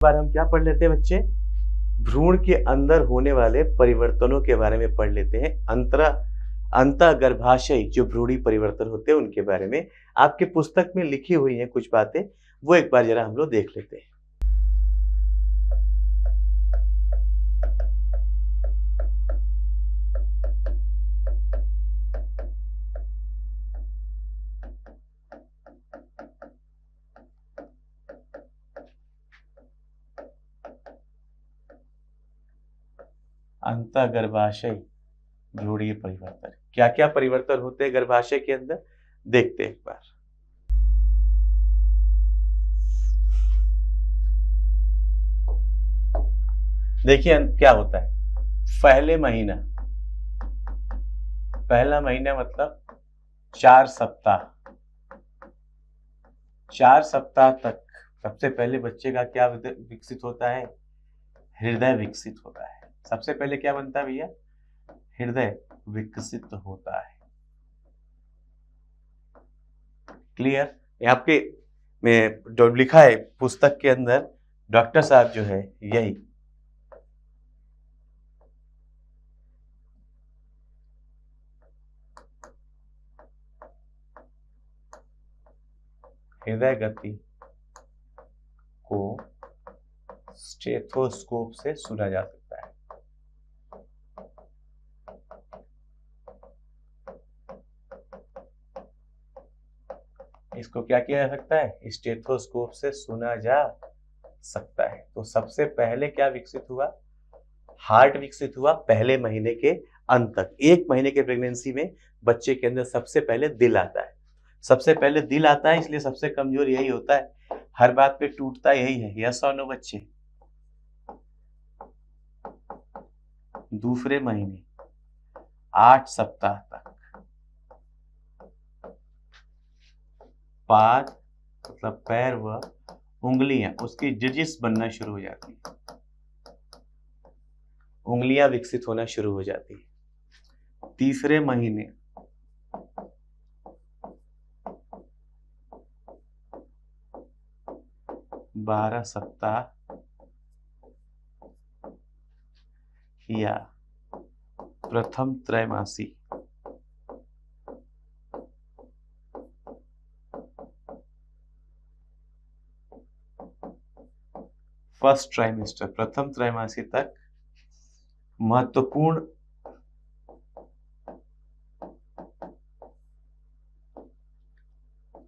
बार हम क्या पढ़ लेते हैं बच्चे? भ्रूण के अंदर होने वाले परिवर्तनों के बारे में पढ़ लेते हैं। अंतःगर्भाशयी जो भ्रूणी परिवर्तन होते हैं उनके बारे में आपके पुस्तक में लिखी हुई हैं कुछ बातें, वो एक बार जरा हम लोग देख लेते हैं। अंतःगर्भाशयी भ्रूणीय परिवर्तन, क्या क्या परिवर्तन होते हैं गर्भाशय के अंदर, देखते हैं एक बार। देखिए क्या होता है। पहला महीना मतलब 4 सप्ताह। 4 सप्ताह तक सबसे पहले बच्चे का क्या विकसित होता है? हृदय विकसित होता है। सबसे पहले क्या बनता है भैया? हृदय विकसित होता है। क्लियर? यहाँ पे में जो लिखा है पुस्तक के अंदर, डॉक्टर साहब जो है यही हृदय गति को स्टेथोस्कोप से सुना जा सकता है। इसको क्या किया जा सकता है? स्टेथोस्कोप से सुना जा सकता है। तो सबसे पहले क्या विकसित हुआ? हार्ट विकसित हुआ पहले महीने के अंत तक। 1 महीने के प्रेगनेंसी में बच्चे के अंदर सबसे पहले दिल आता है। सबसे पहले दिल आता है, इसलिए सबसे कमजोर यही होता है। हर बात पे टूटता यही है। यस और नो बच्चे? दूसरे महीने 8 सप्ताह तक पाद मतलब पैर व उंगलियां उसकी डिजिट्स बनना शुरू हो जाती है। उंगलियां विकसित होना शुरू हो जाती है। तीसरे महीने 12 सप्ताह या प्रथम त्रैमासी फर्स्ट ट्राइमेस्टर, प्रथम त्रैमासी तक महत्वपूर्ण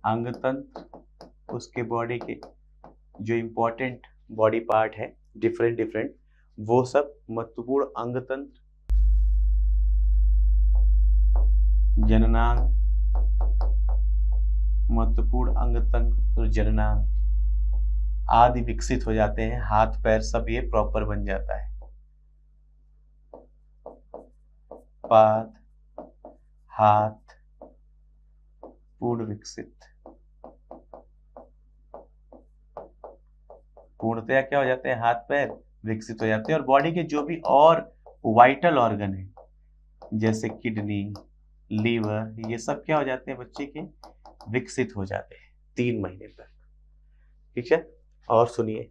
अंगतंत्र, उसके बॉडी के जो इंपॉर्टेंट बॉडी पार्ट है डिफरेंट, वो सब महत्वपूर्ण अंगतंत्र, जननांग, महत्वपूर्ण अंगतंत्र, जननांग आदि विकसित हो जाते हैं। हाथ पैर सब ये प्रॉपर बन जाता है। पाद, हाथ पूर्ण विकसित, पूर्णतया क्या हो जाते हैं? हाथ पैर विकसित हो जाते हैं। और बॉडी के जो भी और वाइटल ऑर्गन है जैसे किडनी, लीवर, ये सब क्या हो जाते हैं बच्चे के? विकसित हो जाते हैं 3 महीने तक। ठीक है? और सुनिए,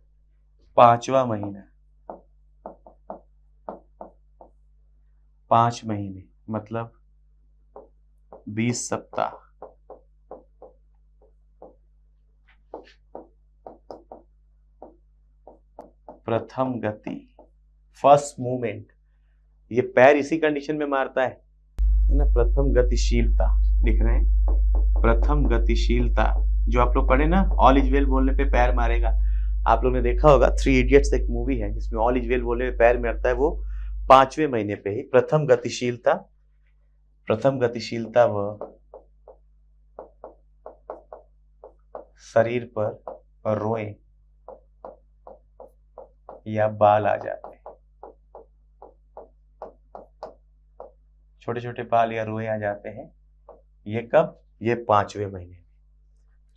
5वां महीना 5 महीने मतलब 20 सप्ताह प्रथम गति, फर्स्ट मूवमेंट। ये पैर इसी कंडीशन में मारता है ना? प्रथम गतिशीलता लिख रहे हैं। प्रथम गतिशीलता जो आप लोग पढ़े ना, ऑल इज वेल बोलने पे पैर मारेगा। आप लोग ने देखा होगा 3 इडियट्स एक मूवी है जिसमें ऑल इज वेल बोलने पे पैर मारता है। वो 5वें महीने पे ही प्रथम गतिशीलता व शरीर पर रोए या बाल आ जाते हैं। छोटे छोटे बाल या रोए आ जाते हैं। ये कब? ये 5वें महीने में।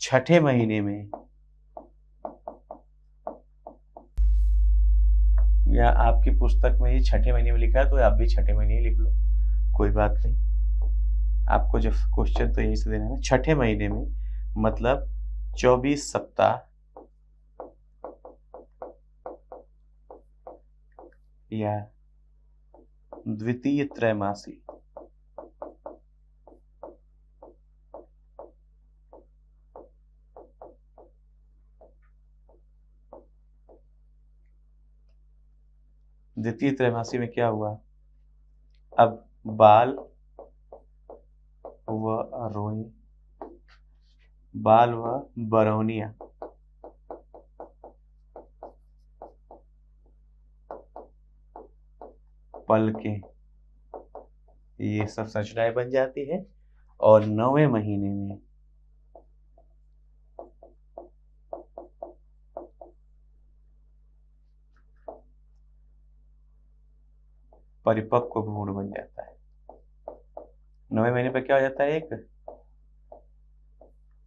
6ठे महीने में या आपकी पुस्तक में ही 6ठे महीने में लिखा है तो आप भी 6ठे महीने ही लिख लो, कोई बात नहीं। आपको जब क्वेश्चन तो यही से देना है। 6ठे महीने में मतलब 24 सप्ताह या द्वितीय त्रैमासी। द्वितीय त्रैमासी में क्या हुआ, अब बाल व रोई, बाल व बरौनिया पलकें, ये सब संरचनाएं बन जाती है। और 9वें महीने में परिपक्व भ्रूण बन जाता है। 9वें महीने पर क्या हो जाता है, एक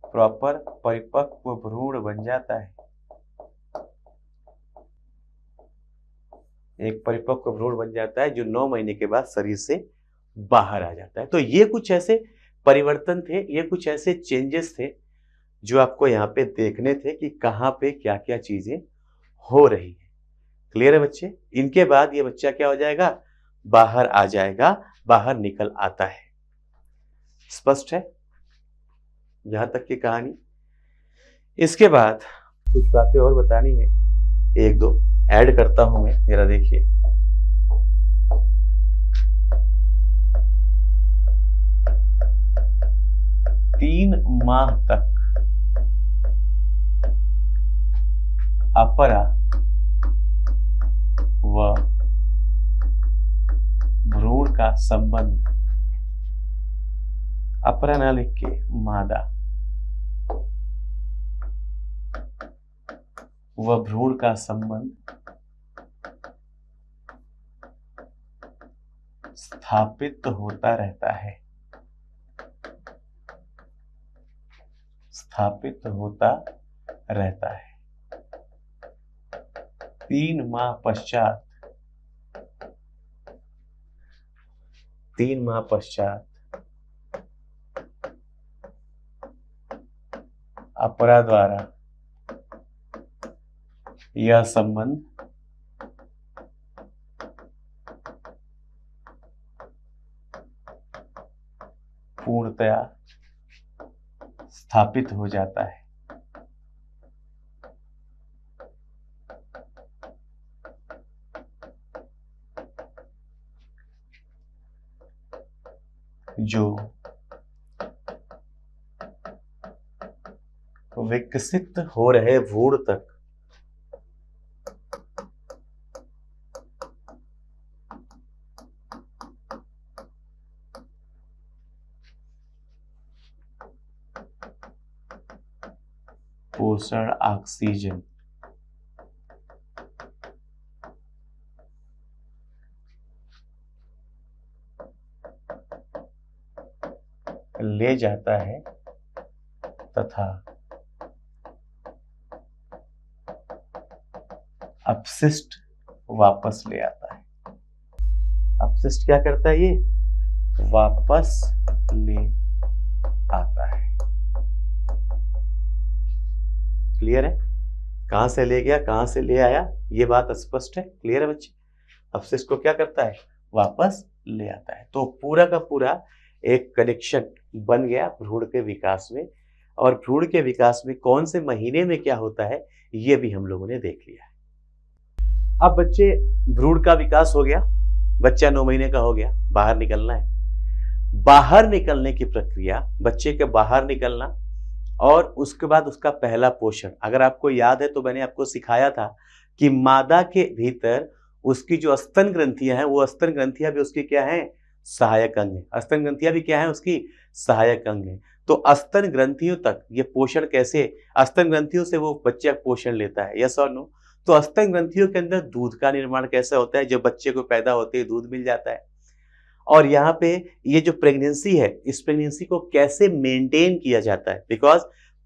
प्रॉपर परिपक्व भ्रूण बन जाता है। एक परिपक्व भ्रूण बन जाता है जो 9 महीने के बाद शरीर से बाहर आ जाता है। तो ये कुछ ऐसे परिवर्तन थे, ये कुछ ऐसे चेंजेस थे जो आपको यहाँ पे देखने थे कि कहाँ पे क्या क्या चीजें हो रही है। क्लियर है बच्चे? इनके बाद ये बच्चा क्या हो जाएगा, बाहर आ जाएगा, बाहर निकल आता है। स्पष्ट है यहां तक की कहानी? इसके बाद कुछ बातें और बतानी है, एक दो ऐड करता हूं मैं, जरा देखिए। तीन माह तक अपरा व भ्रूण का संबंध, अपरा ना लिख के मादा, व भ्रूण का संबंध स्थापित होता रहता है, स्थापित होता रहता है। 3 माह पश्चात, 3 माह पश्चात अपरा द्वारा यह संबंध पूर्णतया स्थापित हो जाता है। जो विकसित हो रहे भ्रूण तक पोषण, ऑक्सीजन ले जाता है तथा अपशिष्ट वापस ले आता है। अपशिष्ट क्या करता है, ये वापस ले आता है। क्लियर है? कहां से ले गया, कहां से ले आया, ये बात स्पष्ट है। क्लियर है बच्चे? अपशिष्ट को क्या करता है, वापस ले आता है। तो पूरा का पूरा एक कनेक्शन बन गया भ्रूण के विकास में। और भ्रूण के विकास में कौन से महीने में क्या होता है, ये भी हम लोगों ने देख लिया है। अब बच्चे, भ्रूण का विकास हो गया, बच्चा 9 महीने का हो गया, बाहर निकलना है। बाहर निकलने की प्रक्रिया, बच्चे के बाहर निकलना और उसके बाद उसका पहला पोषण। अगर आपको याद है तो मैंने आपको सिखाया था कि मादा के भीतर उसकी जो स्तन ग्रंथियां हैं, वो स्तन ग्रंथियां भी उसकी क्या है, सहायक अंग है। स्तन ग्रंथियां भी क्या है, उसकी सहायक अंग है। तो स्तन ग्रंथियों तक ये पोषण कैसे, स्तन ग्रंथियों से वो बच्चा पोषण लेता है, यस और नो? तो स्तन ग्रंथियों के अंदर दूध का निर्माण कैसे होता है, जब बच्चे को पैदा होते ही दूध मिल जाता है। और यहाँ पे ये जो प्रेगनेंसी है, इस प्रेगनेंसी को कैसे मेंटेन किया जाता है, बिकॉज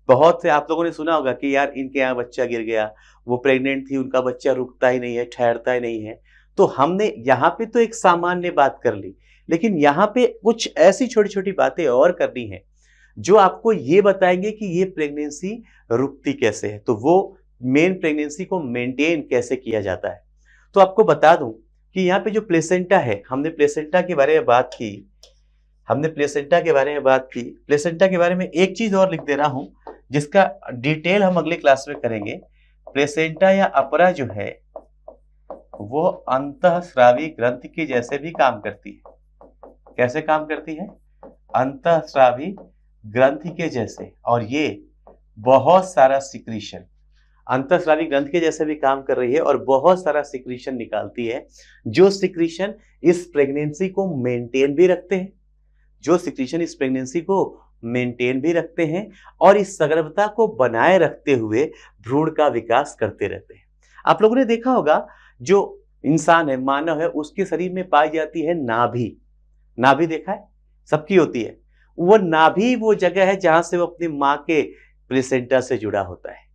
बहुत से आप लोगों ने सुना होगा कि यार इनके यहाँ बच्चा गिर गया, वो प्रेग्नेंट थी, उनका बच्चा रुकता ही नहीं है, ठहरता ही नहीं है। तो हमने यहाँ पे तो एक सामान्य बात कर ली, लेकिन यहाँ पे कुछ ऐसी छोटी छोटी बातें और करनी है जो आपको ये बताएंगे कि ये प्रेगनेंसी रुकती कैसे है, तो वो मेन प्रेगनेंसी को मेंटेन कैसे किया जाता है। तो आपको बता दूं, कि यहाँ पे जो प्लेसेंटा है, हमने प्लेसेंटा के बारे में बात की, प्लेसेंटा के बारे में एक चीज और लिख दे रहा हूं जिसका डिटेल हम अगले क्लास में करेंगे। प्लेसेंटा या अपरा जो है वो अंतःस्रावी ग्रंथि के जैसे भी काम करती है। कैसे काम करती है? अंतःस्रावी ग्रंथि के जैसे। और ये बहुत सारा सिक्रीशन, अंतःस्रावी ग्रंथि के जैसे भी काम कर रही है और बहुत सारा सिक्रीशन निकालती है, जो सिक्रीशन इस प्रेगनेंसी को मेंटेन भी रखते हैं, और इस सगर्भता को बनाए रखते हुए भ्रूण का विकास करते रहते हैं। आप लोगों ने देखा होगा जो इंसान है, मानव है, उसके शरीर में पाई जाती है नाभि। नाभि देखा है? सबकी होती है। वो नाभि वो जगह है जहां से वो अपनी माँ के प्लेसेंटा से जुड़ा होता है।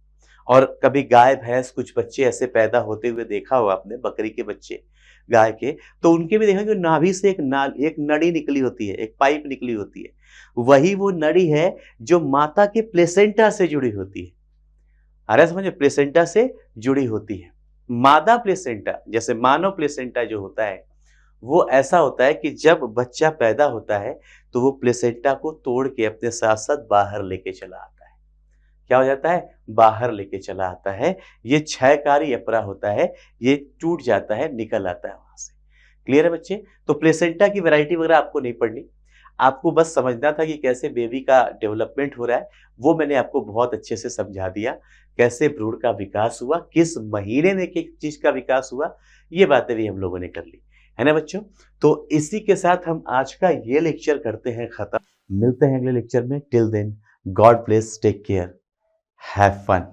और कभी गाय भैंस कुछ बच्चे ऐसे पैदा होते हुए देखा होगा आपने, बकरी के बच्चे, गाय के, तो उनके भी देखा कि नाभि से एक नड़ी निकली होती है, एक पाइप निकली होती है। वही वो नड़ी है जो माता के प्लेसेंटा से जुड़ी होती है। आ रहा है समझ? प्लेसेंटा से जुड़ी होती है। मादा प्लेसेंटा, जैसे मानव प्लेसेंटा जो होता है वो ऐसा होता है कि जब बच्चा पैदा होता है तो वो प्लेसेंटा को तोड़ के अपने साथ साथ बाहर लेके चला आता है। क्या हो जाता है? बाहर लेके चला आता है। ये क्षयकारी अपरा होता है, ये टूट जाता है, निकल आता है वहां से। क्लियर है बच्चे? तो प्लेसेंटा की वैरायटी वगैरह आपको नहीं पढ़नी, आपको बस समझना था कि कैसे बेबी का डेवलपमेंट हो रहा है। वो मैंने आपको बहुत अच्छे से समझा दिया, कैसे भ्रूण का विकास हुआ, किस महीने में किस चीज का विकास हुआ, ये बातें भी हम लोगों ने कर ली, है ना बच्चों? तो इसी के साथ हम आज का ये लेक्चर करते हैं खत्म। मिलते हैं अगले लेक्चर में। Till then, God bless, take care, have fun.